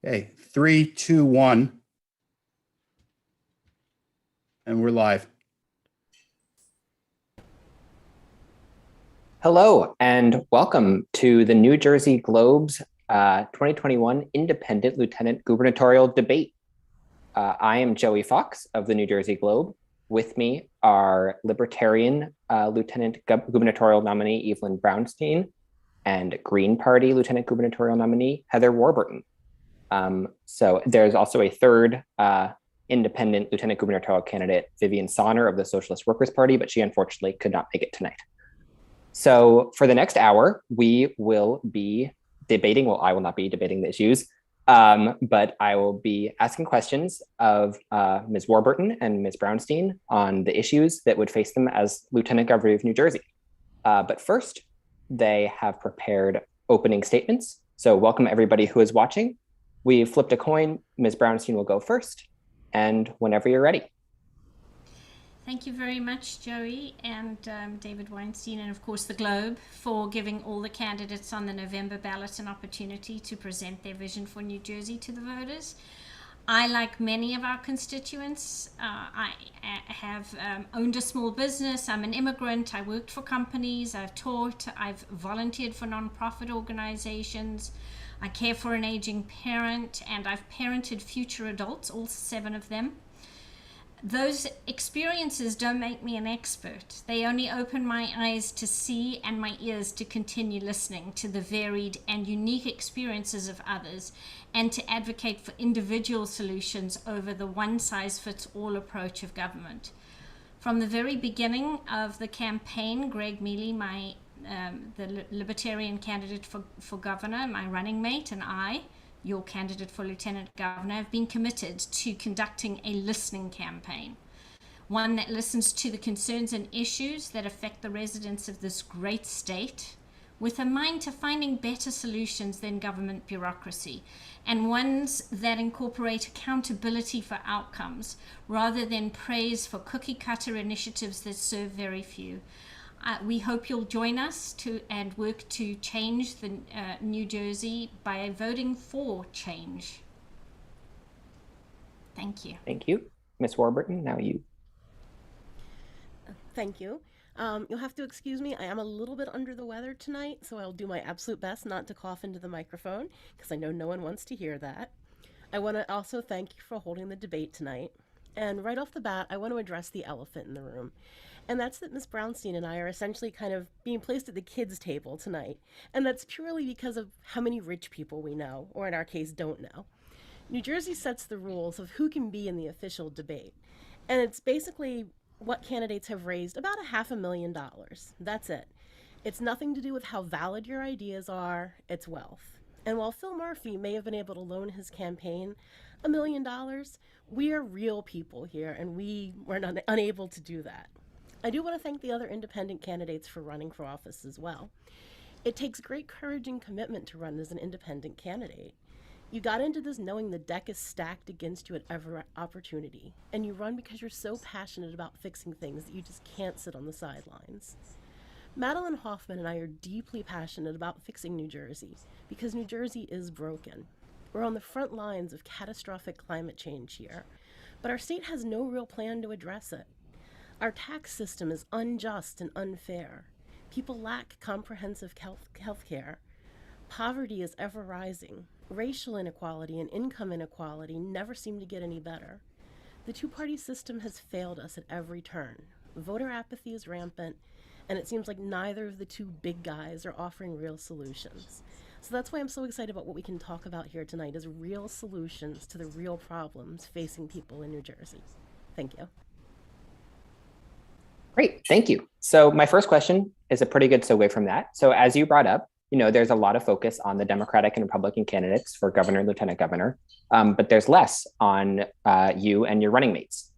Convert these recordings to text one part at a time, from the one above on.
Okay, 3, 2, 1. And we're live. Hello, and welcome to the New Jersey Globe's 2021 Independent Lieutenant Gubernatorial Debate. I am Joey Fox of the New Jersey Globe. With me are Libertarian Lieutenant Gubernatorial nominee Eveline Brownstein and Green Party Lieutenant Gubernatorial nominee Heather Warburton. So there's also a third independent Lieutenant Gubernatorial candidate, Vivian Sonner of the Socialist Workers Party, but she unfortunately could not make it tonight. So for the next hour, we will be debating, well, I will not be debating the issues, but I will be asking questions of Ms. Warburton and Ms. Brownstein on the issues that would face them as Lieutenant Governor of New Jersey. But first, they have prepared opening statements. So welcome everybody who is watching. We've flipped a coin. Ms. Brownstein will go first, and whenever you're ready. Thank you very much, Joey and David Weinstein, and of course the Globe, for giving all the candidates on the November ballot an opportunity to present their vision for New Jersey to the voters. I, like many of our constituents, I have owned a small business. I'm an immigrant. I worked for companies. I've taught. I've volunteered for nonprofit organizations. I care for an aging parent, and I've parented future adults, all 7 of them. Those experiences don't make me an expert. They only open my eyes to see and my ears to continue listening to the varied and unique experiences of others and to advocate for individual solutions over the one-size-fits-all approach of government. From the very beginning of the campaign, Greg Mealy, the Libertarian candidate for governor, my running mate, and I, your candidate for lieutenant governor, have been committed to conducting a listening campaign, one that listens to the concerns and issues that affect the residents of this great state, with a mind to finding better solutions than government bureaucracy, and ones that incorporate accountability for outcomes rather than praise for cookie-cutter initiatives that serve very few. We hope you'll join us and work to change the New Jersey by voting for change. Thank you. Thank you. Ms. Warburton, now you. Thank you. You'll have to excuse me. I am a little bit under the weather tonight, so I'll do my absolute best not to cough into the microphone, because I know no one wants to hear that. I want to also thank you for holding the debate tonight. And right off the bat, I want to address the elephant in the room. And that's that Ms. Brownstein and I are essentially kind of being placed at the kids' table tonight. And that's purely because of how many rich people we know, or in our case, don't know. New Jersey sets the rules of who can be in the official debate. And it's basically what candidates have raised about $500,000. That's it. It's nothing to do with how valid your ideas are, it's wealth. And while Phil Murphy may have been able to loan his campaign $1 million, we are real people here, and we were unable to do that. I do want to thank the other independent candidates for running for office as well. It takes great courage and commitment to run as an independent candidate. You got into this knowing the deck is stacked against you at every opportunity, and you run because you're so passionate about fixing things that you just can't sit on the sidelines. Madeline Hoffman and I are deeply passionate about fixing New Jersey because New Jersey is broken. We're on the front lines of catastrophic climate change here, but our state has no real plan to address it. Our tax system is unjust and unfair. People lack comprehensive health care. Poverty is ever rising. Racial inequality and income inequality never seem to get any better. The two-party system has failed us at every turn. Voter apathy is rampant, and it seems like neither of the two big guys are offering real solutions. So that's why I'm so excited about what we can talk about here tonight, is real solutions to the real problems facing people in New Jersey. Thank you. Great, thank you. So my first question is a pretty good segue from that. So as you brought up, there's a lot of focus on the Democratic and Republican candidates for governor and lieutenant governor, but there's less on you and your running mates.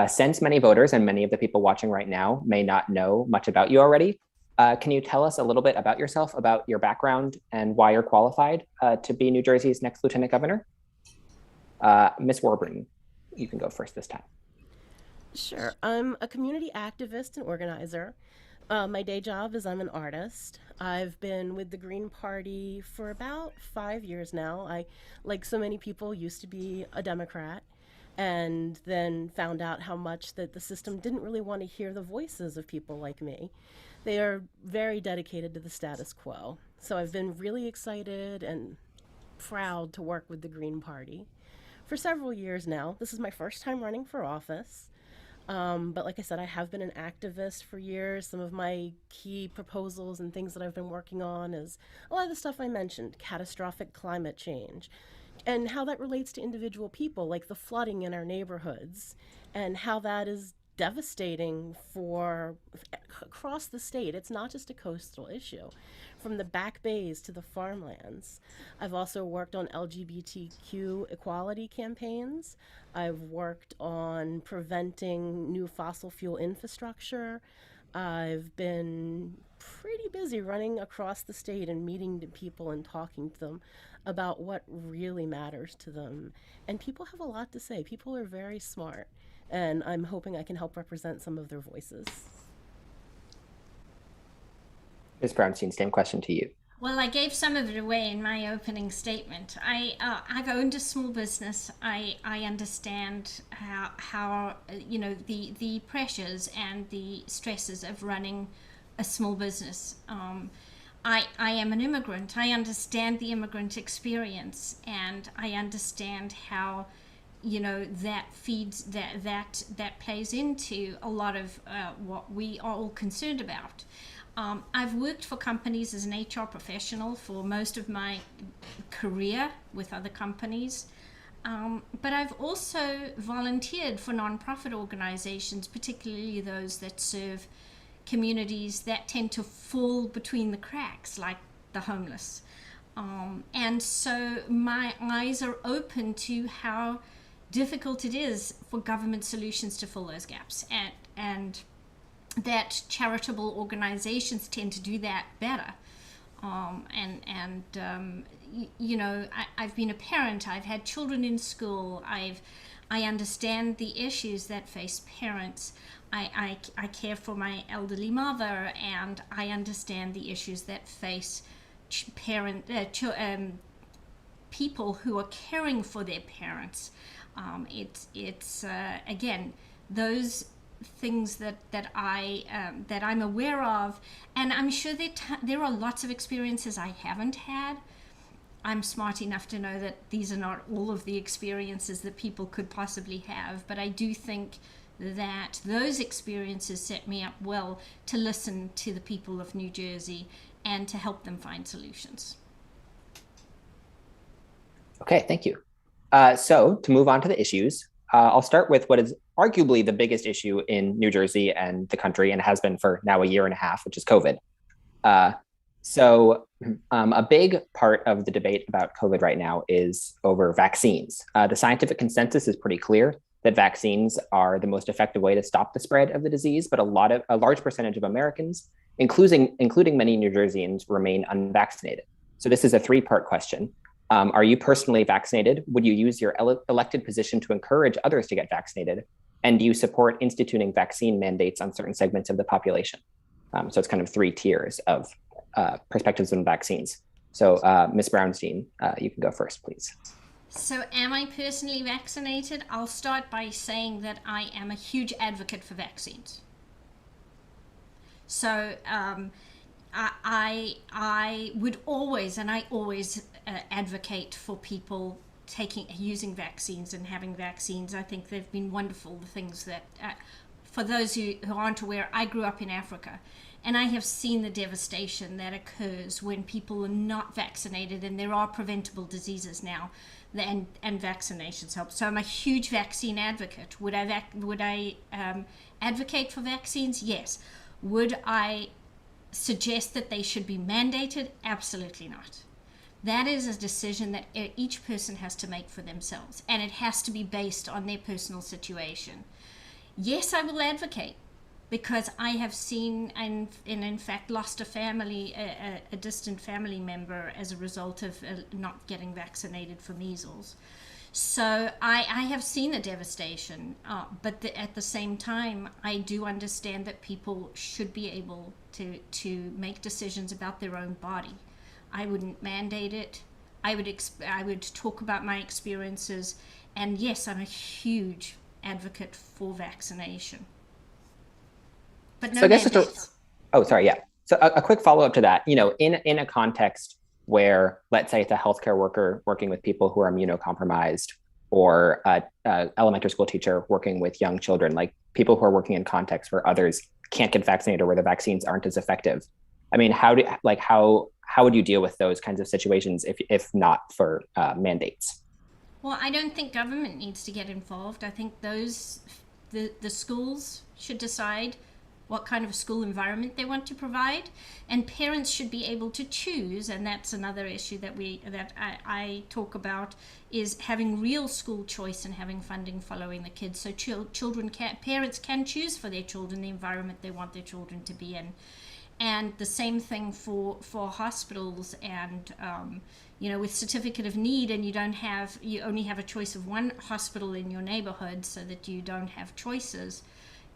Since many voters and many of the people watching right now may not know much about you already, can you tell us a little bit about yourself, about your background, and why you're qualified to be New Jersey's next lieutenant governor? Ms. Warburton, you can go first this time. Sure. I'm a community activist and organizer. My day job is I'm an artist. I've been with the Green Party for about 5 years now. I, like so many people, used to be a Democrat and then found out how much that the system didn't really want to hear the voices of people like me. They are very dedicated to the status quo. So I've been really excited and proud to work with the Green Party for several years now. This is my first time running for office. But like I said, I have been an activist for years. Some of my key proposals and things that I've been working on is a lot of the stuff I mentioned, catastrophic climate change, and how that relates to individual people, like the flooding in our neighborhoods, and how that is devastating for across the state. It's not just a coastal issue, from the back bays to the farmlands. I've also worked on LGBTQ equality campaigns. I've worked on preventing new fossil fuel infrastructure. I've been pretty busy running across the state and meeting the people and talking to them about what really matters to them. And people have a lot to say. People are very smart, and I'm hoping I can help represent some of their voices. Ms. Brownstein, same question to you. Well, I gave some of it away in my opening statement. I've owned a small business. I understand how you know the pressures and the stresses of running a small business. I am an immigrant. I understand the immigrant experience, and I understand how that feeds that plays into a lot of what we are all concerned about. I've worked for companies as an HR professional for most of my career with other companies, but I've also volunteered for nonprofit organizations, particularly those that serve communities that tend to fall between the cracks, like the homeless. And so my eyes are open to how difficult it is for government solutions to fill those gaps, and that charitable organizations tend to do that better. I've been a parent. I've had children in school. I understand the issues that face parents. I care for my elderly mother, and I understand the issues that face people who are caring for their parents. It's again, those things that I'm aware of, and I'm sure there are lots of experiences I haven't had. I'm smart enough to know that these are not all of the experiences that people could possibly have, but I do think that those experiences set me up well to listen to the people of New Jersey and to help them find solutions. Okay, thank you. So to move on to the issues, I'll start with what is arguably the biggest issue in New Jersey and the country, and has been for now a year and a half, which is COVID. A big part of the debate about COVID right now is over vaccines. The scientific consensus is pretty clear that vaccines are the most effective way to stop the spread of the disease, but a large percentage of Americans, including many New Jerseyans, remain unvaccinated. So this is a three-part question. Are you personally vaccinated? Would you use your elected position to encourage others to get vaccinated? And do you support instituting vaccine mandates on certain segments of the population? So it's kind of three tiers of perspectives on vaccines. So Ms. Brownstein, you can go first, please. So am I personally vaccinated? I'll start by saying that I am a huge advocate for vaccines. So I would always, and I always advocate for people using vaccines and having vaccines. I think they've been wonderful, the things that, for those who aren't aware, I grew up in Africa, and I have seen the devastation that occurs when people are not vaccinated, and there are preventable diseases now, and vaccinations help. So I'm a huge vaccine advocate. Would I advocate for vaccines? Yes. Would I suggest that they should be mandated? Absolutely not. That is a decision that each person has to make for themselves, and it has to be based on their personal situation. Yes, I will advocate, because I have seen and in fact lost a distant family member as a result of not getting vaccinated for measles. So I have seen the devastation, but at the same time, I do understand that people should be able to make decisions about their own body. I wouldn't mandate it. I would talk about my experiences, and yes, I'm a huge advocate for vaccination. But no So I guess mandates. oh, sorry, yeah. So a quick follow up to that, in a context where, let's say, it's a healthcare worker working with people who are immunocompromised, or a elementary school teacher working with young children, like people who are working in contexts where others can't get vaccinated or where the vaccines aren't as effective. I mean, how would you deal with those kinds of situations if not for mandates? Well, I don't think government needs to get involved. I think the schools should decide what kind of school environment they want to provide, and parents should be able to choose. And that's another issue that I talk about, is having real school choice and having funding following the kids, so parents can choose for their children the environment they want their children to be in. And the same thing for hospitals, and with certificate of need, and you only have a choice of one hospital in your neighborhood, so that you don't have choices.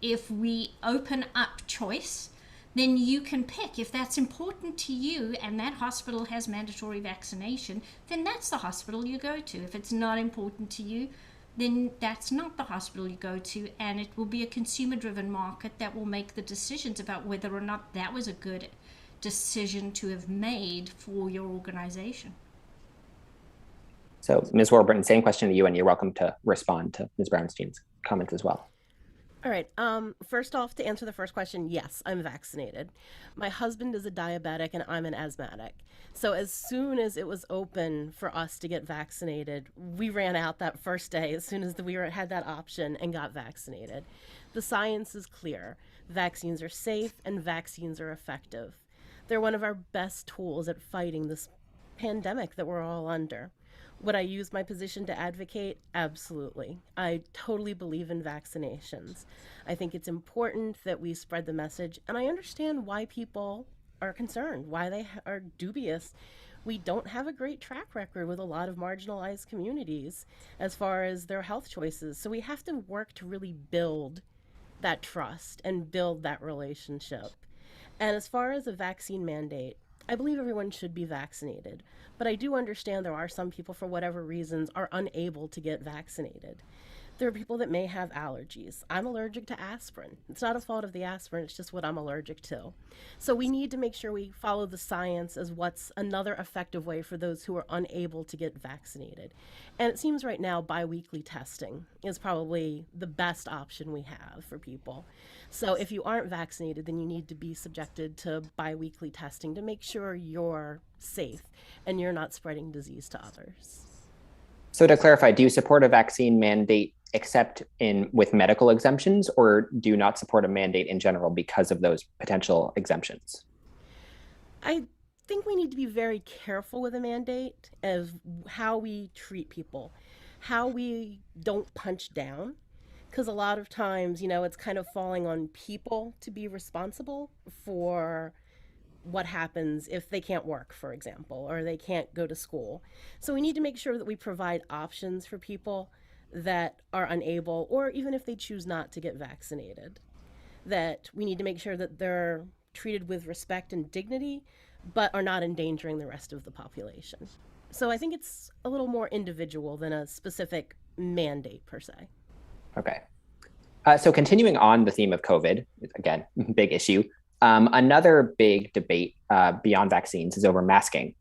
If we open up choice, then you can pick. If that's important to you and that hospital has mandatory vaccination, then that's the hospital you go to. If it's not important to you, then that's not the hospital you go to, and it will be a consumer-driven market that will make the decisions about whether or not that was a good decision to have made for your organization. So, Ms. Warburton, same question to you, and you're welcome to respond to Ms. Brownstein's comments as well. All right. First off, to answer the first question, yes, I'm vaccinated. My husband is a diabetic and I'm an asthmatic. So as soon as it was open for us to get vaccinated, we ran out that first day as soon as we had that option and got vaccinated. The science is clear. Vaccines are safe and vaccines are effective. They're one of our best tools at fighting this pandemic that we're all under. Would I use my position to advocate? Absolutely. I totally believe in vaccinations. I think it's important that we spread the message, and I understand why people are concerned, why they are dubious. We don't have a great track record with a lot of marginalized communities as far as their health choices, so we have to work to really build that trust and build that relationship. And as far as a vaccine mandate, I believe everyone should be vaccinated, but I do understand there are some people, for whatever reasons, are unable to get vaccinated. There are people that may have allergies. I'm allergic to aspirin. It's not a fault of the aspirin, it's just what I'm allergic to. So we need to make sure we follow the science as what's another effective way for those who are unable to get vaccinated. And it seems right now biweekly testing is probably the best option we have for people. So if you aren't vaccinated, then you need to be subjected to biweekly testing to make sure you're safe and you're not spreading disease to others. So to clarify, do you support a vaccine mandate except with medical exemptions, or do you not support a mandate in general because of those potential exemptions? I think we need to be very careful with a mandate of how we treat people, how we don't punch down, because a lot of times, it's kind of falling on people to be responsible for what happens if they can't work, for example, or they can't go to school. So we need to make sure that we provide options for people that are unable, or even if they choose not to get vaccinated, that we need to make sure that they're treated with respect and dignity, but are not endangering the rest of the population. So I think it's a little more individual than a specific mandate per se. Okay. So continuing on the theme of COVID, again, big issue. Another big debate beyond vaccines is over masking,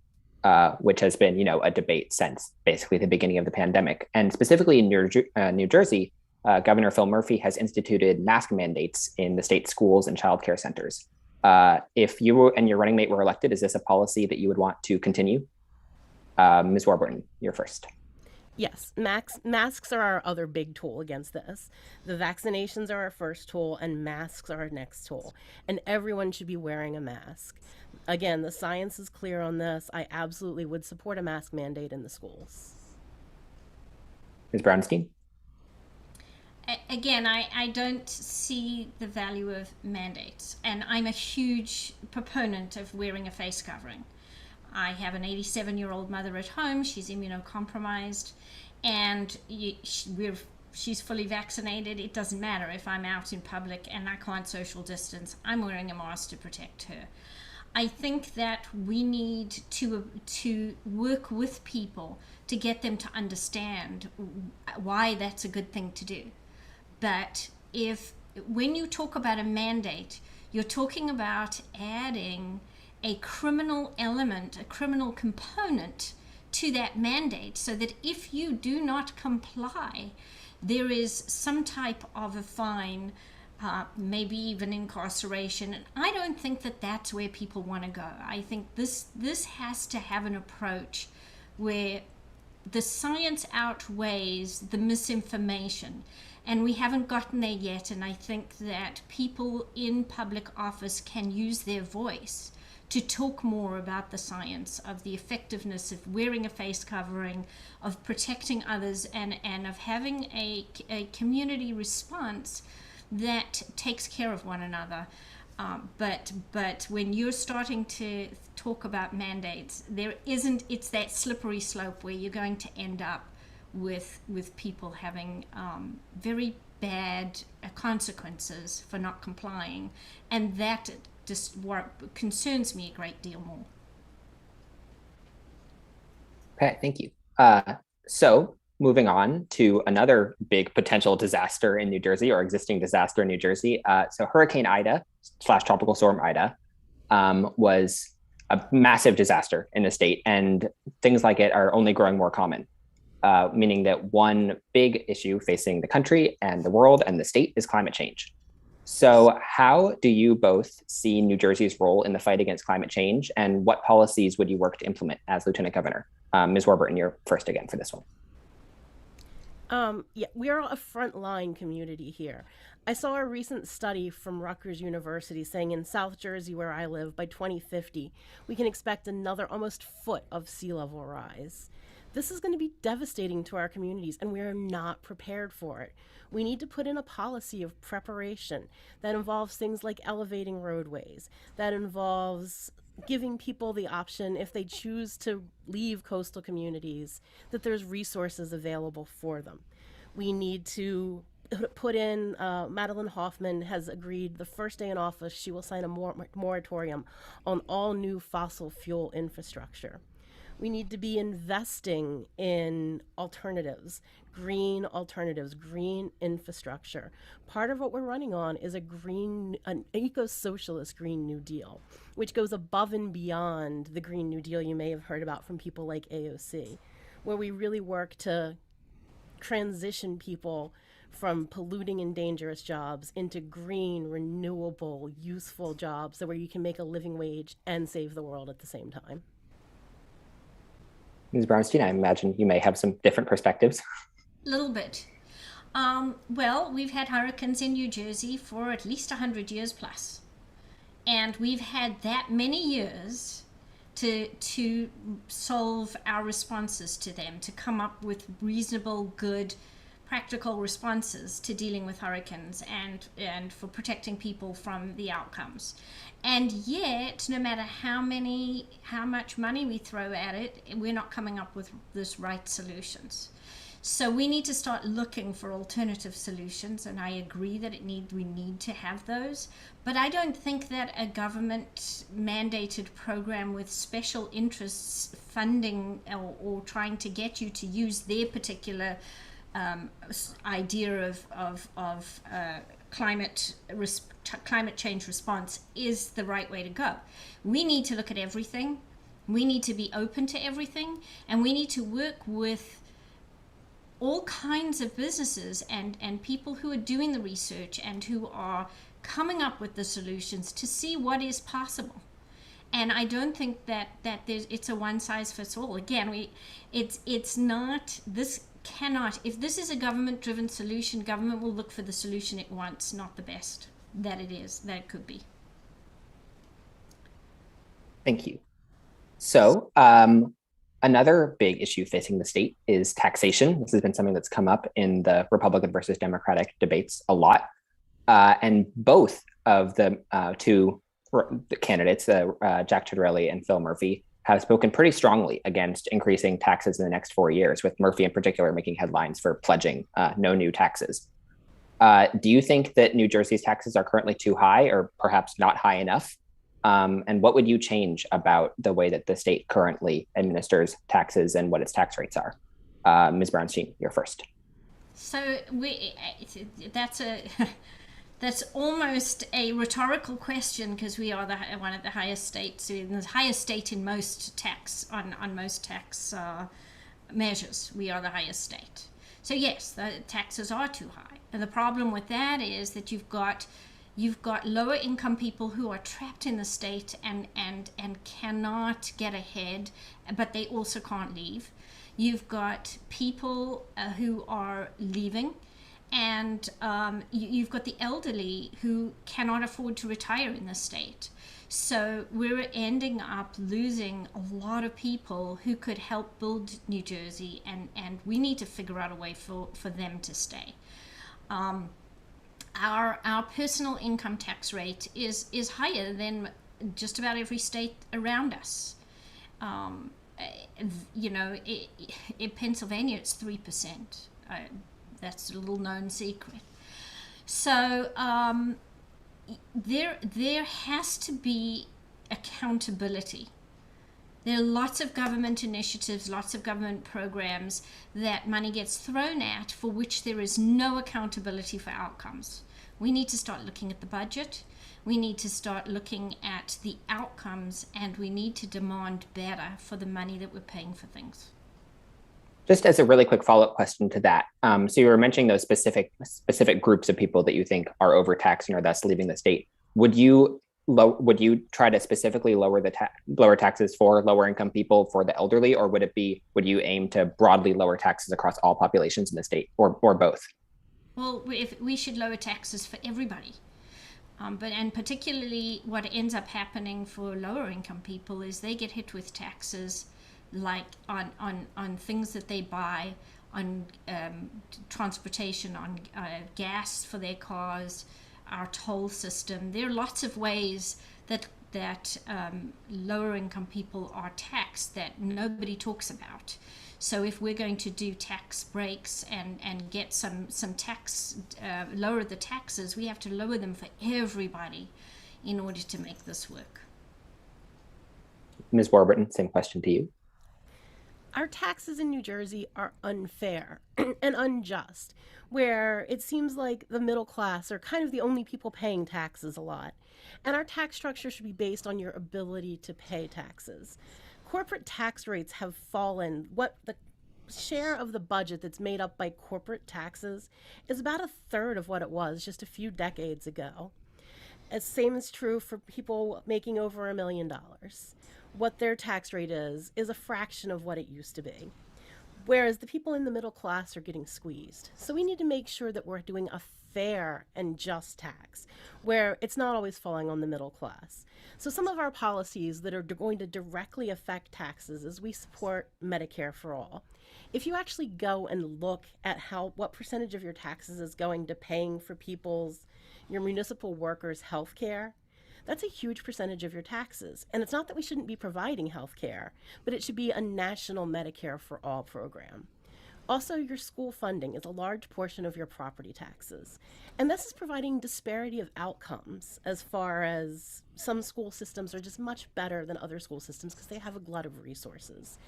which has been, a debate since basically the beginning of the pandemic. And specifically in New Jersey, Governor Phil Murphy has instituted mask mandates in the state schools and childcare centers. If you and your running mate were elected, is this a policy that you would want to continue? Ms. Warburton, you're first. Yes, masks are our other big tool against this. The vaccinations are our first tool, and masks are our next tool. And everyone should be wearing a mask. Again, the science is clear on this. I absolutely would support a mask mandate in the schools. Ms. Brownstein? Again, I don't see the value of mandates, and I'm a huge proponent of wearing a face covering. I have an 87-year-old mother at home. She's immunocompromised, and she's fully vaccinated. It doesn't matter if I'm out in public and I can't social distance. I'm wearing a mask to protect her. I think that we need to work with people to get them to understand why that's a good thing to do. But when you talk about a mandate, you're talking about adding a criminal element, a criminal component to that mandate, so that if you do not comply, there is some type of a fine, maybe even incarceration. And I don't think that that's where people want to go. I think this has to have an approach where the science outweighs the misinformation. And we haven't gotten there yet. And I think that people in public office can use their voice to talk more about the science of the effectiveness of wearing a face covering, of protecting others, and of having a community response that takes care of one another. But when you're starting to talk about mandates, it's that slippery slope where you're going to end up with people having very bad consequences for not complying, and that just concerns me a great deal more. Okay, thank you. So moving on to another big potential disaster in New Jersey, or existing disaster in New Jersey. So Hurricane Ida / Tropical Storm Ida was a massive disaster in the state, and things like it are only growing more common, meaning that one big issue facing the country and the world and the state is climate change. So how do you both see New Jersey's role in the fight against climate change, and what policies would you work to implement as Lieutenant Governor? Ms. Warburton, you're first again for this one. Yeah, we are a frontline community here. I saw a recent study from Rutgers University saying in South Jersey, where I live, by 2050, we can expect another almost foot of sea level rise. This is going to be devastating to our communities, and we are not prepared for it. We need to put in a policy of preparation that involves things like elevating roadways, that involves giving people the option, if they choose to leave coastal communities, that there's resources available for them. We need to put in, Madeline Hoffman has agreed the first day in office she will sign a moratorium on all new fossil fuel infrastructure. We need to be investing in alternatives, green infrastructure. Part of what we're running on is an eco-socialist Green New Deal, which goes above and beyond the Green New Deal you may have heard about from people like AOC, where we really work to transition people from polluting and dangerous jobs into green, renewable, useful jobs where you can make a living wage and save the world at the same time. Ms. Brownstein, I imagine you may have some different perspectives. A little bit. Well, we've had hurricanes in New Jersey for at least 100 years plus. And we've had that many years to solve our responses to them, to come up with reasonable, good, practical responses to dealing with hurricanes and for protecting people from the outcomes. And yet, no matter how much money we throw at it, we're not coming up with this right solutions. So we need to start looking for alternative solutions, and I agree that we need to have those. But I don't think that a government mandated program with special interests funding or trying to get you to use their particular idea of climate change response is the right way to go. We need to look at everything. We need to be open to everything, and we need to work with all kinds of businesses and people who are doing the research and who are coming up with the solutions to see what is possible. And I don't think that it's a one size fits all. Again, it's not, this cannot, if this is a government driven solution, government will look for the solution it wants, not the best that it could be. Thank you. So another big issue facing the state is taxation. This has been something that's come up in the Republican versus Democratic debates a lot. And both of the two candidates, Jack Ciattarelli and Phil Murphy, have spoken pretty strongly against increasing taxes in the next 4 years, with Murphy in particular making headlines for pledging no new taxes. Do you think that New Jersey's taxes are currently too high or perhaps not high enough? And what would you change about the way that the state currently administers taxes and what its tax rates are? Ms. Brownstein, you're first. So that's almost a rhetorical question, because we are one of the highest states, the highest state in most tax on most tax measures. We are the highest state. So yes, the taxes are too high, and the problem with that is that you've got lower income people who are trapped in the state and cannot get ahead, but they also can't leave. You've got people who are leaving, and you've got the elderly who cannot afford to retire in the state. So we're ending up losing a lot of people who could help build New Jersey, and we need to figure out a way for them to stay. Our personal income tax rate is higher than just about every state around us. In Pennsylvania, it's 3%. That's a little known secret. So there has to be accountability. There are lots of government initiatives, lots of government programs that money gets thrown at for which there is no accountability for outcomes. We need to start looking at the budget. We need to start looking at the outcomes, and we need to demand better for the money that we're paying for things. Just as a really quick follow-up question to that. So you were mentioning those specific groups of people that you think are overtaxed and are thus leaving the state. Would you try to specifically lower taxes for lower income people, for the elderly, or would you aim to broadly lower taxes across all populations in the state, or both? Well, we should lower taxes for everybody. And particularly what ends up happening for lower income people is they get hit with taxes like on things that they buy, on transportation, on gas for their cars, our toll system. There are lots of ways that lower income people are taxed that nobody talks about. So if we're going to do tax breaks and get some tax, lower the taxes, we have to lower them for everybody in order to make this work. Ms. Warburton, same question to you. Our taxes in New Jersey are unfair and unjust, where it seems like the middle class are kind of the only people paying taxes a lot. And our tax structure should be based on your ability to pay taxes. Corporate tax rates have fallen. What the share of the budget that's made up by corporate taxes is about a third of what it was just a few decades ago. The same is true for people making over $1 million. What their tax rate is a fraction of what it used to be. Whereas the people in the middle class are getting squeezed. So we need to make sure that we're doing a fair and just tax, where it's not always falling on the middle class. So some of our policies that are going to directly affect taxes is we support Medicare for all. If you actually go and look at what percentage of your taxes is going to paying for your municipal workers' health care, that's a huge percentage of your taxes. And it's not that we shouldn't be providing health care, but it should be a national Medicare for all program. Also, your school funding is a large portion of your property taxes. And this is providing disparity of outcomes, as far as some school systems are just much better than other school systems because they have a glut of resources.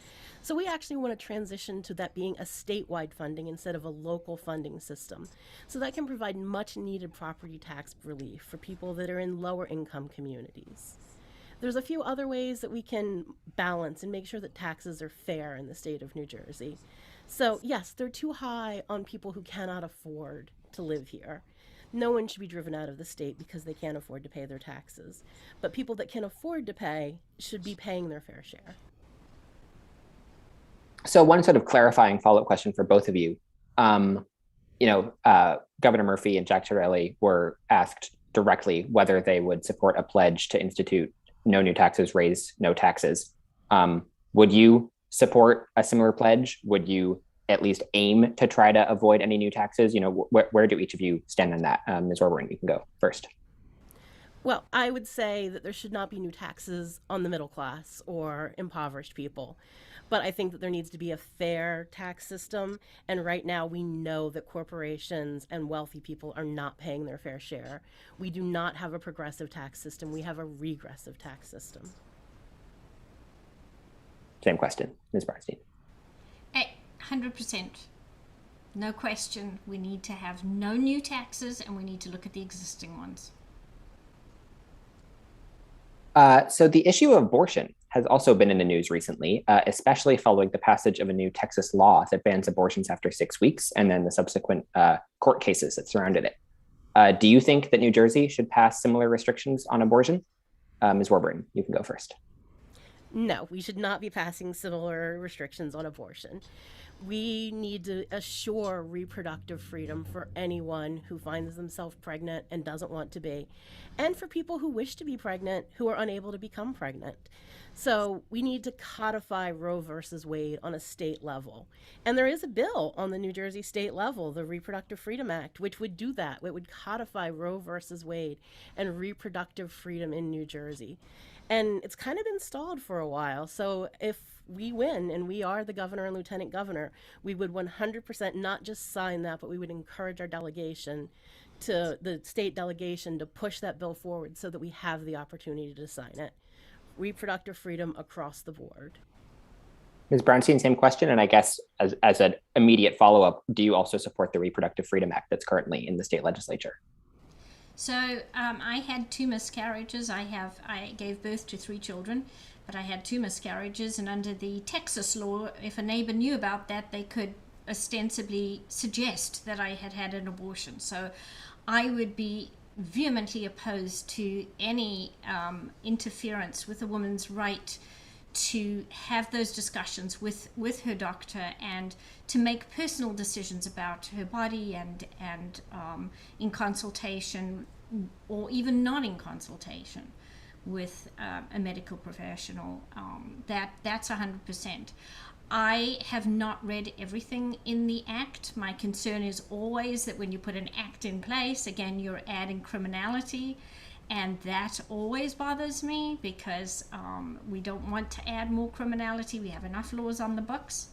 So we actually want to transition to that being a statewide funding instead of a local funding system. So that can provide much needed property tax relief for people that are in lower income communities. There's a few other ways that we can balance and make sure that taxes are fair in the state of New Jersey. So yes, they're too high on people who cannot afford to live here. No one should be driven out of the state because they can't afford to pay their taxes. But people that can afford to pay should be paying their fair share. So one sort of clarifying follow-up question for both of you. Governor Murphy and Jack Chiarelli were asked directly whether they would support a pledge to institute no new taxes, raise no taxes. Would you support a similar pledge? Would you at least aim to try to avoid any new taxes? Where do each of you stand on that? Ms. Warburton, you can go first. Well, I would say that there should not be new taxes on the middle class or impoverished people. But I think that there needs to be a fair tax system. And right now, we know that corporations and wealthy people are not paying their fair share. We do not have a progressive tax system, we have a regressive tax system. Same question, Ms. Brownstein. 100%. No question. We need to have no new taxes, and we need to look at the existing ones. So the issue of abortion has also been in the news recently, especially following the passage of a new Texas law that bans abortions after 6 weeks, and then the subsequent court cases that surrounded it. Do you think that New Jersey should pass similar restrictions on abortion? Ms. Warburton, you can go first. No, we should not be passing similar restrictions on abortion. We need to assure reproductive freedom for anyone who finds themselves pregnant and doesn't want to be, and for people who wish to be pregnant who are unable to become pregnant. So we need to codify Roe versus Wade on a state level. And there is a bill on the New Jersey state level, the Reproductive Freedom Act, which would do that. It would codify Roe versus Wade and reproductive freedom in New Jersey. And it's kind of been stalled for a while. So if we win and we are the governor and lieutenant governor, we would 100% not just sign that, but we would encourage our delegation, to the state delegation, to push that bill forward so that we have the opportunity to sign it. Reproductive freedom across the board. Ms. Brownstein, same question. And I guess as an immediate follow-up, do you also support the Reproductive Freedom Act that's currently in the state legislature? So I had 2 miscarriages. I gave birth to 3 children, but I had 2 miscarriages. And under the Texas law, if a neighbor knew about that, they could ostensibly suggest that I had had an abortion. So I would be vehemently opposed to any interference with a woman's right to have those discussions with her doctor and to make personal decisions about her body and in consultation or even not in consultation with a medical professional. That's 100%. I have not read everything in the act. My concern is always that when you put an act in place, again, you're adding criminality. And that always bothers me because we don't want to add more criminality. We have enough laws on the books.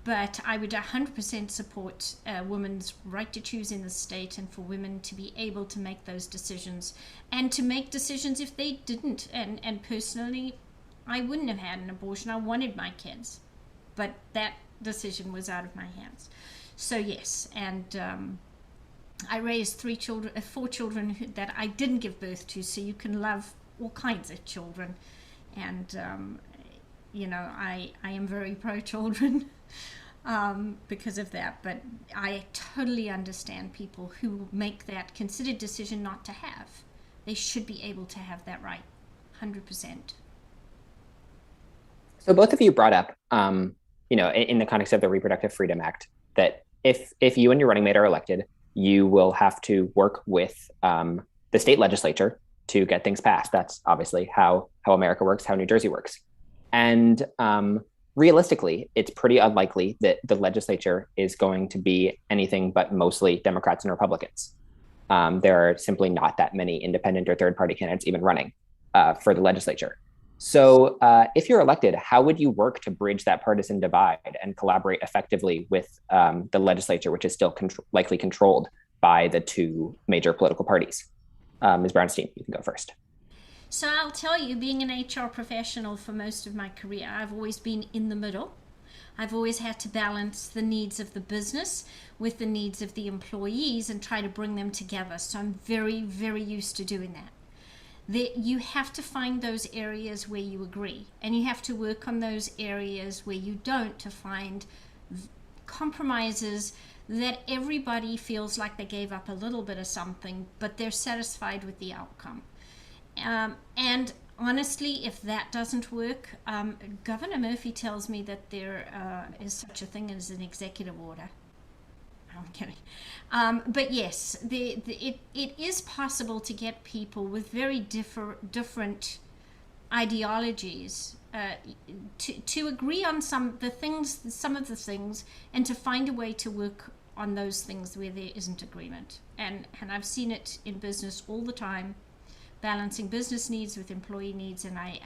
But I would 100% support a woman's right to choose in the state and for women to be able to make those decisions and to make decisions if they didn't. And personally, I wouldn't have had an abortion. I wanted my kids. But that decision was out of my hands. So yes, and I raised 4 children that I didn't give birth to, so you can love all kinds of children. And, I am very pro-children because of that. But I totally understand people who make that considered decision not to have. They should be able to have that right, 100%. So both of you brought up, in the context of the Reproductive Freedom Act, that if you and your running mate are elected, you will have to work with the state legislature to get things passed. That's obviously how America works, how New Jersey works. And realistically, it's pretty unlikely that the legislature is going to be anything but mostly Democrats and Republicans. There are simply not that many independent or third-party candidates even running for the legislature. So if you're elected, how would you work to bridge that partisan divide and collaborate effectively with the legislature, which is still likely controlled by the 2 major political parties? Ms. Brownstein, you can go first. So I'll tell you, being an HR professional for most of my career, I've always been in the middle. I've always had to balance the needs of the business with the needs of the employees and try to bring them together. So I'm very, very used to doing that. You have to find those areas where you agree, and you have to work on those areas where you don't to find compromises that everybody feels like they gave up a little bit of something, but they're satisfied with the outcome. And honestly, if that doesn't work, Governor Murphy tells me that there is such a thing as an executive order. I'm kidding. But yes, it is possible to get people with very different ideologies to agree on some of the things, and to find a way to work on those things where there isn't agreement. And I've seen it in business all the time. balancing business needs with employee needs, and I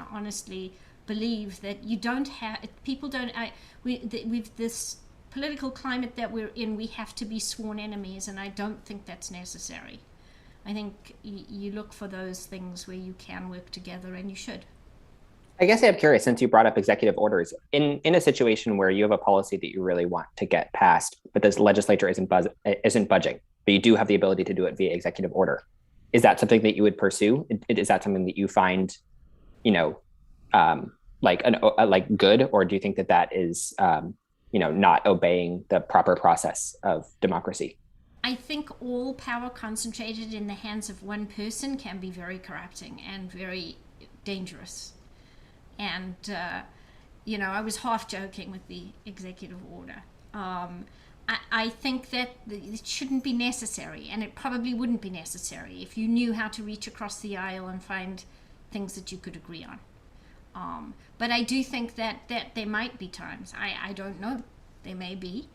honestly believe that you don't have people don't. We've this political climate that we're in. We have to be sworn enemies, and I don't think that's necessary. I think you look for those things where you can work together, and you should. I guess I'm curious, since you brought up executive orders, in a situation where you have a policy that you really want to get passed, but this legislature isn't budging, but you do have the ability to do it via executive order, is that something that you would pursue? Is that something that you find, like good, or do you think that that is, not obeying the proper process of democracy? I think all power concentrated in the hands of one person can be very corrupting and very dangerous. And, I was half joking with the executive order. I think that it shouldn't be necessary, and it probably wouldn't be necessary if you knew how to reach across the aisle and find things that you could agree on. But I do think that there might be times, I don't know, there may be.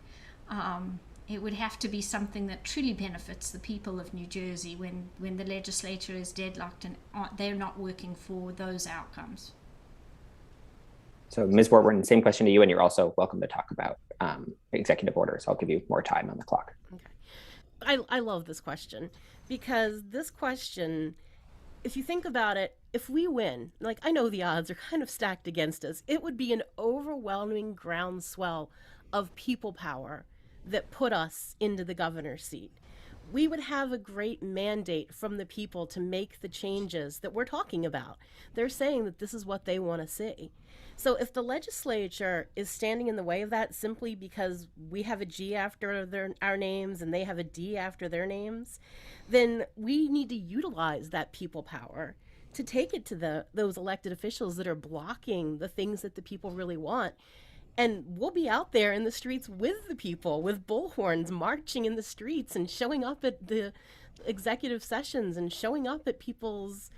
It would have to be something that truly benefits the people of New Jersey when the legislature is deadlocked and they're not working for those outcomes. So Ms. Warburton, same question to you, and you're also welcome to talk about executive orders. I'll give you more time on the clock. Okay. I love this question, because this question, if you think about it, if we win, like, I know the odds are kind of stacked against us, it would be an overwhelming groundswell of people power that put us into the governor's seat. We would have a great mandate from the people to make the changes that we're talking about. They're saying that this is what they want to see. So if the legislature is standing in the way of that simply because we have a G after our names and they have a D after their names, then we need to utilize that people power to take it to those elected officials that are blocking the things that the people really want. And we'll be out there in the streets with the people, with bullhorns, marching in the streets and showing up at the executive sessions and showing up at people's,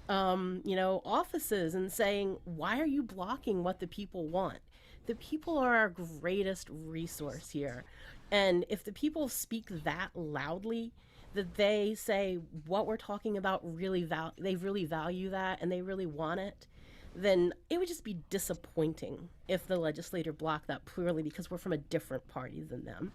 offices and saying, why are you blocking what the people want? The people are our greatest resource here. And if the people speak that loudly, that they say what we're talking about they really value that and they really want it, then it would just be disappointing if the legislature blocked that purely because we're from a different party than them.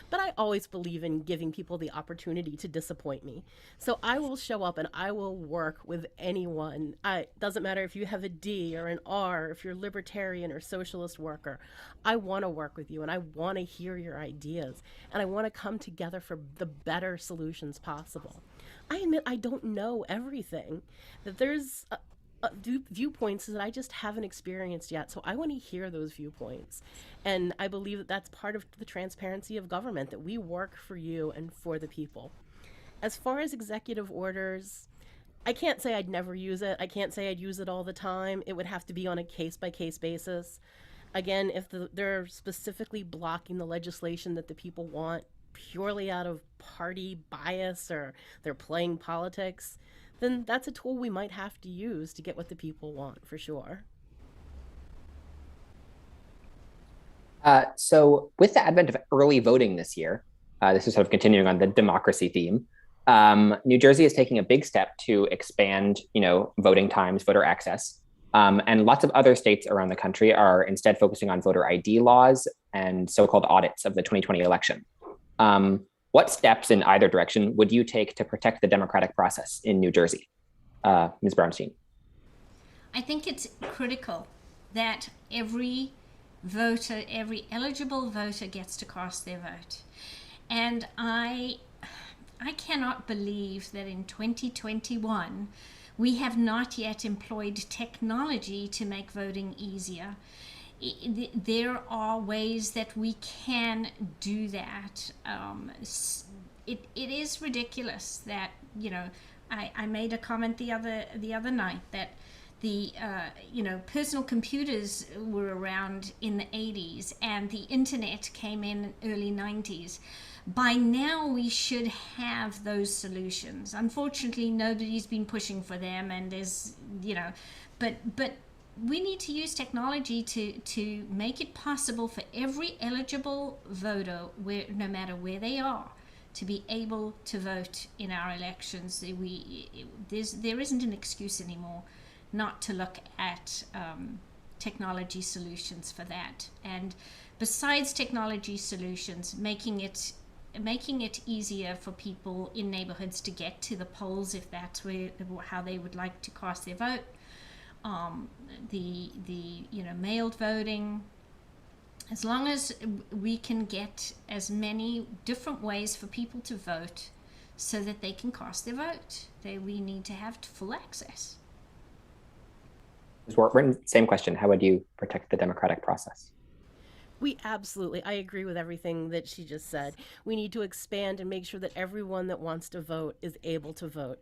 But I always believe in giving people the opportunity to disappoint me. So I will show up and I will work with anyone. It doesn't matter if you have a D or an R, if you're libertarian or socialist worker. I want to work with you and I want to hear your ideas and I want to come together for the better solutions possible. I admit I don't know everything, that there's viewpoints that I just haven't experienced yet. So I want to hear those viewpoints. And I believe that that's part of the transparency of government, that we work for you and for the people. As far as executive orders, I can't say I'd never use it. I can't say I'd use it all the time. It would have to be on a case-by-case basis. Again, if they're specifically blocking the legislation that the people want purely out of party bias or they're playing politics, then that's a tool we might have to use to get what the people want, for sure. So with the advent of early voting this year, this is sort of continuing on the democracy theme, New Jersey is taking a big step to expand, voting times, voter access. And lots of other states around the country are instead focusing on voter ID laws and so-called audits of the 2020 election. What steps in either direction would you take to protect the democratic process in New Jersey? Ms. Brownstein. I think it's critical that every voter, every eligible voter gets to cast their vote. And I cannot believe that in 2021, we have not yet employed technology to make voting easier. There are ways that we can do that. It is ridiculous that, I made a comment the other night that the personal computers were around in the 80s and the internet came in early 90s. By now we should have those solutions. Unfortunately, nobody's been pushing for them, and there's, but we need to use technology to make it possible for every eligible voter, no matter where they are, to be able to vote in our elections. There isn't an excuse anymore not to look at technology solutions for that. And besides technology solutions, making it easier for people in neighborhoods to get to the polls if that's how they would like to cast their vote. The mailed voting. As long as we can get as many different ways for people to vote so that they can cast their vote, we need to have full access. Ms. Warburton, same question. How would you protect the democratic process? I agree with everything that she just said. We need to expand and make sure that everyone that wants to vote is able to vote.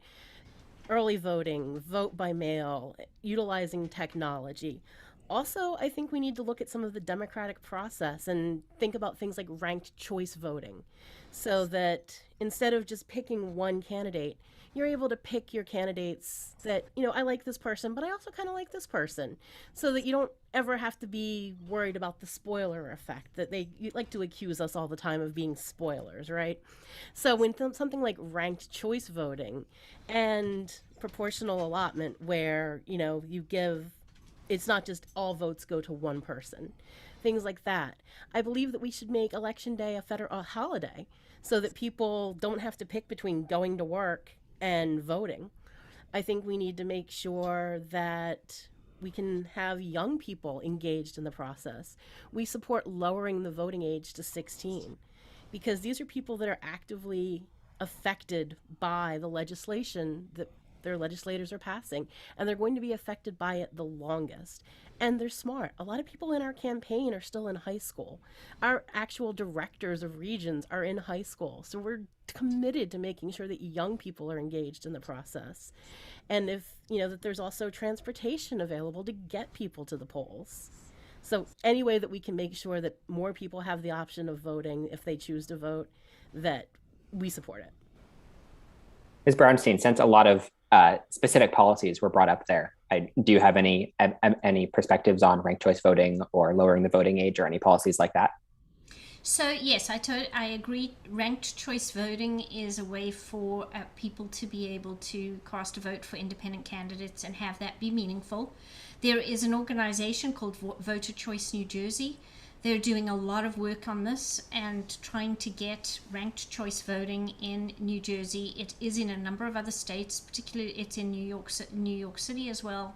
Early voting, vote by mail, utilizing technology. Also, I think we need to look at some of the democratic process and think about things like ranked choice voting, so that instead of just picking one candidate, you're able to pick your candidates that, I like this person, but I also kind of like this person, so that you don't ever have to be worried about the spoiler effect that they like to accuse us all the time of being spoilers, right? So when something like ranked choice voting and proportional allotment, where, you give, it's not just all votes go to one person, things like that. I believe that we should make Election Day a federal holiday so that people don't have to pick between going to work and voting. I think we need to make sure that we can have young people engaged in the process. We support lowering the voting age to 16 because these are people that are actively affected by the legislation that their legislators are passing, and they're going to be affected by it the longest. And they're smart. A lot of people in our campaign are still in high school. Our actual directors of regions are in high school. So we're committed to making sure that young people are engaged in the process. And that there's also transportation available to get people to the polls. So any way that we can make sure that more people have the option of voting if they choose to vote, that we support it. Ms. Brownstein, since a lot of specific policies were brought up there, do you have any perspectives on ranked choice voting or lowering the voting age or any policies like that? So yes, I agree. Ranked choice voting is a way for people to be able to cast a vote for independent candidates and have that be meaningful. There is an organization called Voter Choice New Jersey. They're doing a lot of work on this and trying to get ranked choice voting in New Jersey. It is in a number of other states, particularly it's in New York City as well.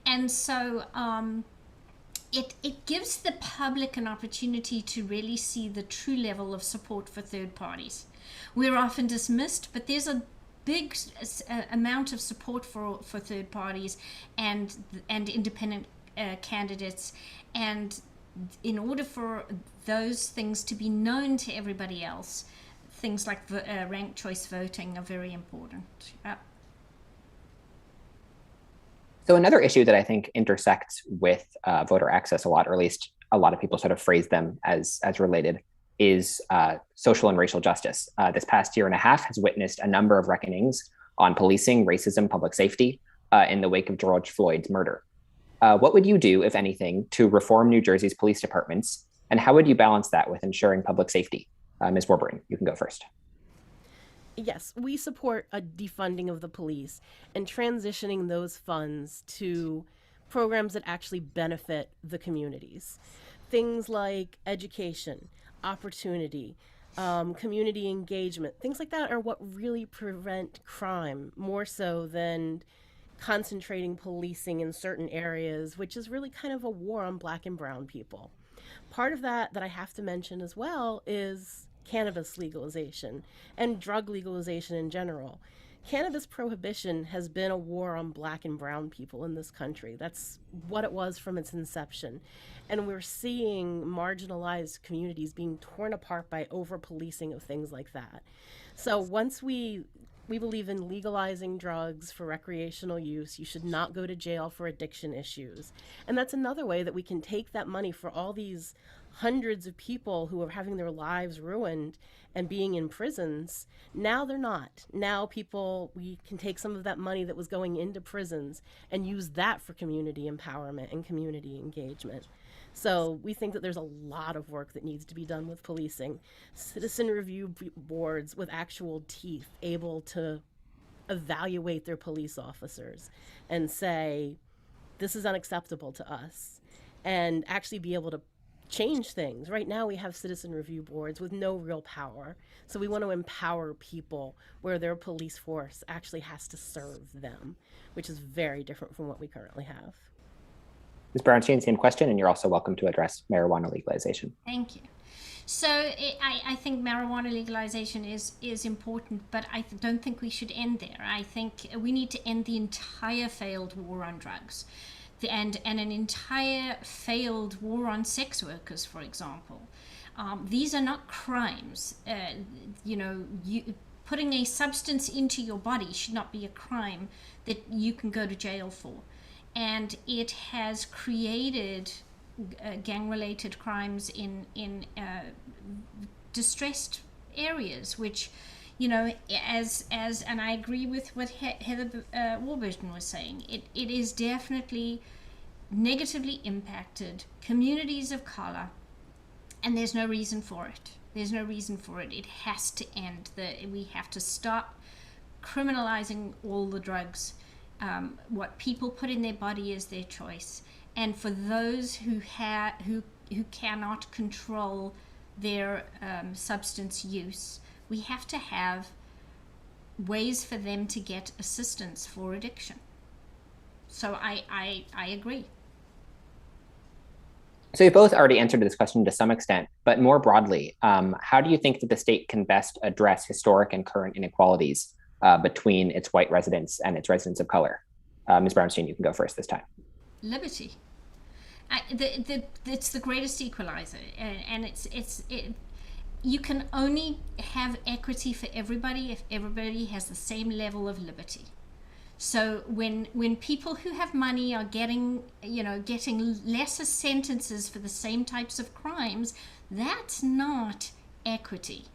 And so it gives the public an opportunity to really see the true level of support for third parties. We're often dismissed, but there's a big amount of support for third parties and independent candidates. And in order for those things to be known to everybody else, things like ranked choice voting are very important. So another issue that I think intersects with voter access a lot, or at least a lot of people sort of phrase them as related, is social and racial justice. This past year and a half has witnessed a number of reckonings on policing, racism, public safety in the wake of George Floyd's murder. What would you do, if anything, to reform New Jersey's police departments? And how would you balance that with ensuring public safety? Ms. Warburton, you can go first. Yes, we support a defunding of the police and transitioning those funds to programs that actually benefit the communities. Things like education, opportunity, community engagement, things like that are what really prevent crime, more so than concentrating policing in certain areas, which is really kind of a war on Black and brown people. Part of that I have to mention as well is cannabis legalization and drug legalization in general. Cannabis prohibition has been a war on Black and brown people in this country. That's what it was from its inception. And we're seeing marginalized communities being torn apart by over-policing of things like that. So once we believe in legalizing drugs for recreational use. You should not go to jail for addiction issues. And that's another way that we can take that money for all these hundreds of people who are having their lives ruined and being in prisons. Now they're not. Now we can take some of that money that was going into prisons and use that for community empowerment and community engagement. So we think that there's a lot of work that needs to be done with policing. Citizen review boards with actual teeth able to evaluate their police officers and say, this is unacceptable to us, and actually be able to change things. Right now we have citizen review boards with no real power. So we want to empower people where their police force actually has to serve them, which is very different from what we currently have. Ms. Brownstein, same question, and you're also welcome to address marijuana legalization. Thank you. So I think marijuana legalization is important, but I don't think we should end there. I think we need to end the entire failed war on drugs. And an entire failed war on sex workers, for example. These are not crimes. Putting a substance into your body should not be a crime that you can go to jail for. And it has created gang-related crimes in distressed areas, which, and I agree with what Heather Warburton was saying. It is definitely negatively impacted communities of color, and there's no reason for it. There's no reason for it. It has to end. We have to stop criminalizing all the drugs. What people put in their body is their choice, and for those who cannot control their substance use, we have to have ways for them to get assistance for addiction. So I agree. So you both already answered this question to some extent, but more broadly, how do you think that the state can best address historic and current inequalities between its white residents and its residents of color? Ms. Brownstein, you can go first this time. Liberty. It's the greatest equalizer, and you can only have equity for everybody if everybody has the same level of liberty. So when people who have money are getting lesser sentences for the same types of crimes, that's not equity.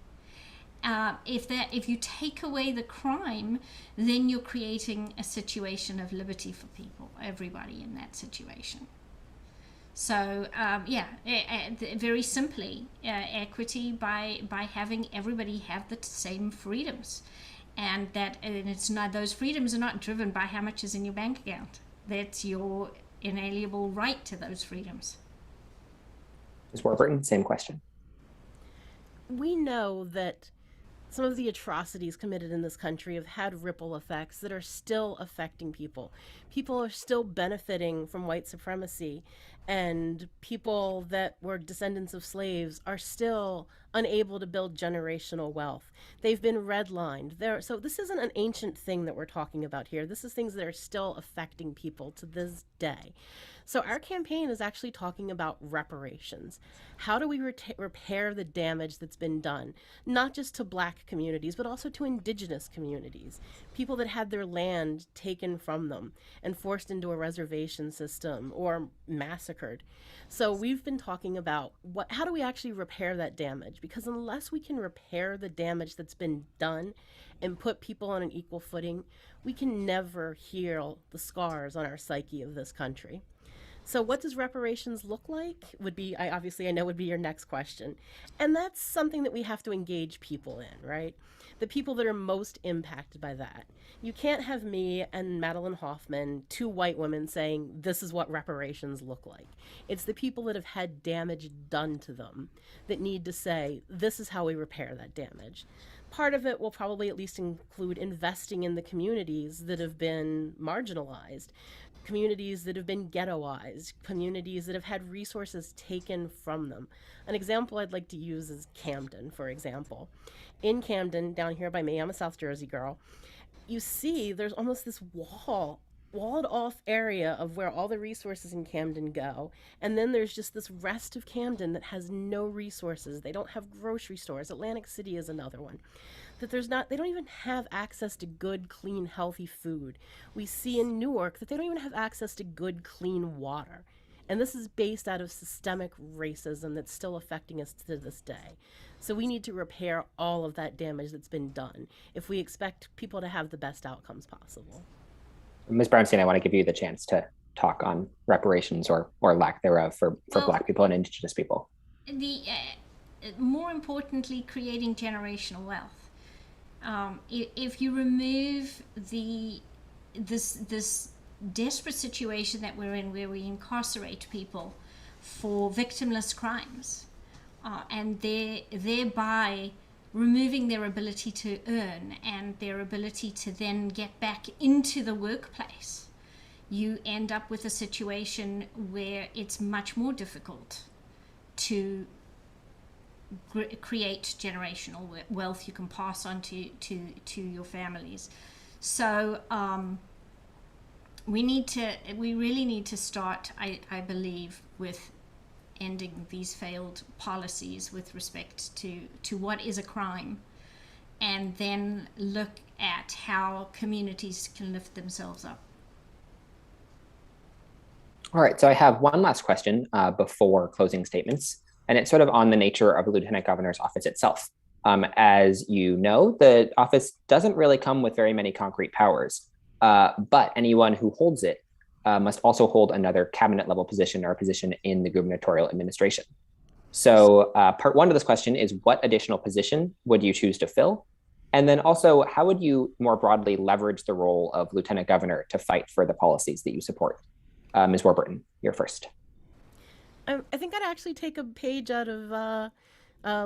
If you take away the crime, then you're creating a situation of liberty for people, everybody in that situation. So very simply, equity by having everybody have the same freedoms. And it's not, those freedoms are not driven by how much is in your bank account. That's your inalienable right to those freedoms. Ms. Warburton, same question. We know that some of the atrocities committed in this country have had ripple effects that are still affecting people. People are still benefiting from white supremacy, and people that were descendants of slaves are still unable to build generational wealth. They've been redlined. So this isn't an ancient thing that we're talking about here. This is things that are still affecting people to this day. So our campaign is actually talking about reparations. How do we repair the damage that's been done, not just to Black communities, but also to Indigenous communities, people that had their land taken from them and forced into a reservation system or massacred. So we've been talking about how do we actually repair that damage? Because unless we can repair the damage that's been done and put people on an equal footing, we can never heal the scars on our psyche of this country. So what does reparations look like? Would be your next question. And that's something that we have to engage people in, right? The people that are most impacted by that. You can't have me and Madeline Hoffman, two white women, saying this is what reparations look like. It's the people that have had damage done to them that need to say, this is how we repair that damage. Part of it will probably at least include investing in the communities that have been marginalized, communities that have been ghettoized, communities that have had resources taken from them. An example I'd like to use is Camden, for example. In Camden, down here by me, I'm a South Jersey girl, you see there's almost this walled off area of where all the resources in Camden go. And then there's just this rest of Camden that has no resources. They don't have grocery stores. Atlantic City is another one. They don't even have access to good, clean, healthy food. We see in Newark that they don't even have access to good, clean water. And this is based out of systemic racism that's still affecting us to this day. So we need to repair all of that damage that's been done if we expect people to have the best outcomes possible. Ms. Brownstein, I want to give you the chance to talk on reparations or lack thereof for Black people and Indigenous people. More importantly, creating generational wealth. If you remove this desperate situation that we're in, where we incarcerate people for victimless crimes, and thereby removing their ability to earn and their ability to then get back into the workplace, you end up with a situation where it's much more difficult to create generational wealth you can pass on to your families. So we really need to start, I believe, with ending these failed policies with respect to what is a crime, and then look at how communities can lift themselves up. All right, so I have one last question before closing statements, and it's sort of on the nature of the Lieutenant Governor's office itself. As you know, the office doesn't really come with very many concrete powers, but anyone who holds it must also hold another cabinet level position or a position in the gubernatorial administration. So part one of this question is, what additional position would you choose to fill? And then also, how would you more broadly leverage the role of Lieutenant Governor to fight for the policies that you support? Ms. Warburton, you're first. I think I'd actually take a page out of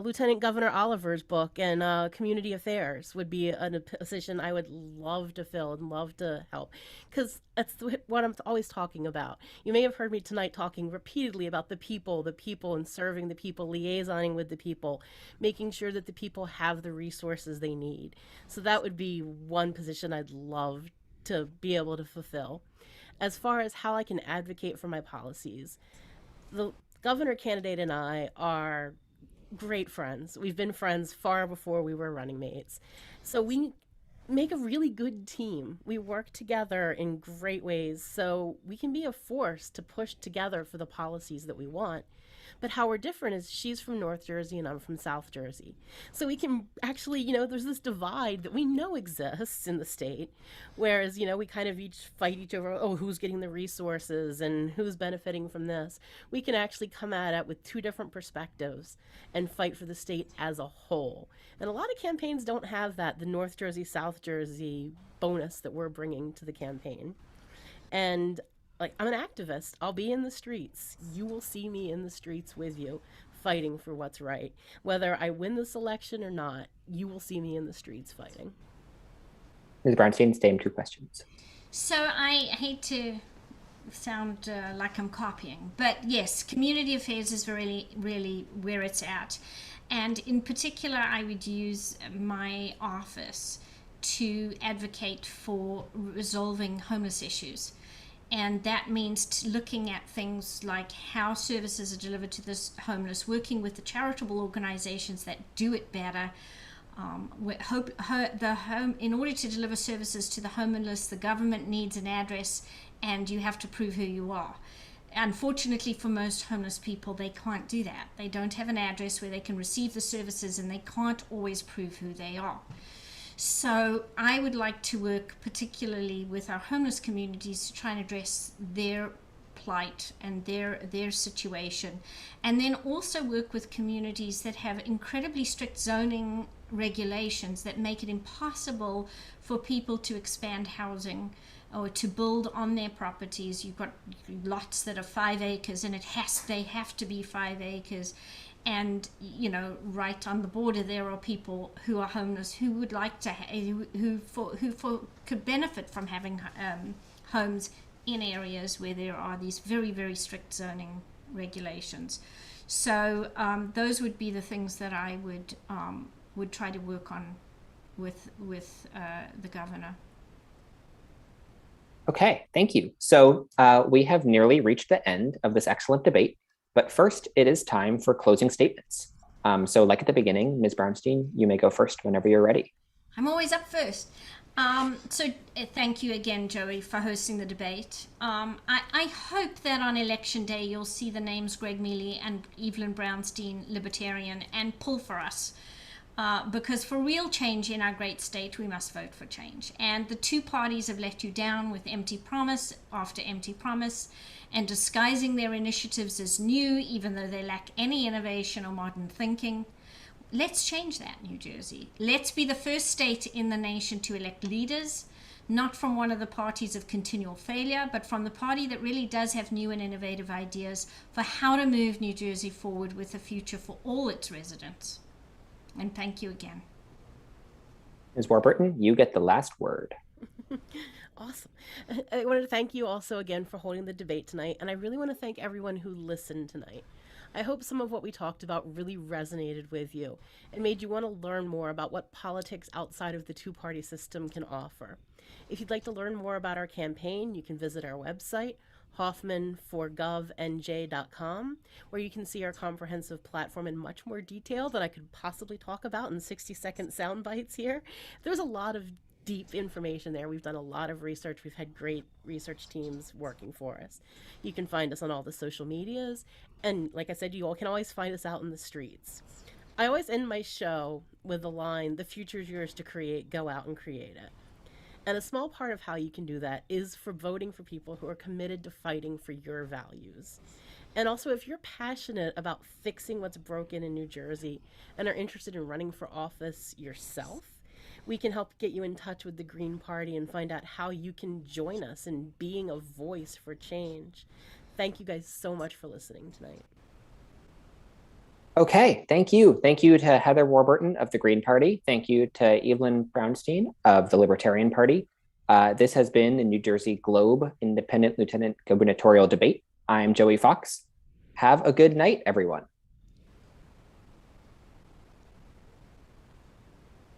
Lieutenant Governor Oliver's book, and community affairs would be a position I would love to fill and love to help, because that's what I'm always talking about. You may have heard me tonight talking repeatedly about the people, and serving the people, liaisoning with the people, making sure that the people have the resources they need. So that would be one position I'd love to be able to fulfill. As far as how I can advocate for my policies, the governor candidate and I are great friends. We've been friends far before we were running mates. So we make a really good team. We work together in great ways, so we can be a force to push together for the policies that we want. But how we're different is she's from North Jersey and I'm from South Jersey. So we can actually, there's this divide that we know exists in the state, whereas, we kind of each fight each over, who's getting the resources and who's benefiting from this. We can actually come at it with two different perspectives and fight for the state as a whole. And a lot of campaigns don't have that, the North Jersey, South Jersey bonus that we're bringing to the campaign. And I'm an activist. I'll be in the streets. You will see me in the streets with you, fighting for what's right. Whether I win this election or not, you will see me in the streets fighting. Ms. Brownstein, same two questions. So I hate to sound like I'm copying, but yes, community affairs is really, really where it's at. And in particular, I would use my office to advocate for resolving homeless issues. And that means looking at things like how services are delivered to the homeless, working with the charitable organizations that do it better. In order to deliver services to the homeless, the government needs an address and you have to prove who you are. Unfortunately, for most homeless people, they can't do that. They don't have an address where they can receive the services, and they can't always prove who they are. So I would like to work particularly with our homeless communities to try and address their plight and their situation, and then also work with communities that have incredibly strict zoning regulations that make it impossible for people to expand housing or to build on their properties. You've got lots that are 5 acres, and they have to be 5 acres. And right on the border, there are people who are homeless who would like to, who could benefit from having homes in areas where there are these very, very strict zoning regulations. So those would be the things that I would try to work on with the governor. Okay, thank you. So we have nearly reached the end of this excellent debate. But first, it is time for closing statements. So like at the beginning, Ms. Brownstein, you may go first whenever you're ready. I'm always up first. Thank you again, Joey, for hosting the debate. I hope that on election day you'll see the names Greg Mealy and Eveline Brownstein, Libertarian, and pull for us. Because for real change in our great state, we must vote for change. And the two parties have let you down with empty promise after empty promise and disguising their initiatives as new, even though they lack any innovation or modern thinking. Let's change that, New Jersey. Let's be the first state in the nation to elect leaders, not from one of the parties of continual failure, but from the party that really does have new and innovative ideas for how to move New Jersey forward with a future for all its residents. And thank you again. Ms. Warburton, you get the last word. Awesome. I wanted to thank you also again for holding the debate tonight, and I really want to thank everyone who listened tonight. I hope some of what we talked about really resonated with you and made you want to learn more about what politics outside of the two-party system can offer. If you'd like to learn more about our campaign, you can visit our website, hoffmanforgovnj.com, where you can see our comprehensive platform in much more detail than I could possibly talk about in 60-second sound bites here. There's a lot of deep information there. We've done a lot of research. We've had great research teams working for us. You can find us on all the social medias. And like I said, you all can always find us out in the streets. I always end my show with the line, "The future's yours to create, go out and create it." And a small part of how you can do that is for voting for people who are committed to fighting for your values. And also, if you're passionate about fixing what's broken in New Jersey and are interested in running for office yourself, we can help get you in touch with the Green Party and find out how you can join us in being a voice for change. Thank you guys so much for listening tonight. Okay, thank you. Thank you to Heather Warburton of the Green Party. Thank you to Eveline Brownstein of the Libertarian Party. This has been the New Jersey Globe Independent Lieutenant Gubernatorial Debate. I'm Joey Fox. Have a good night, everyone.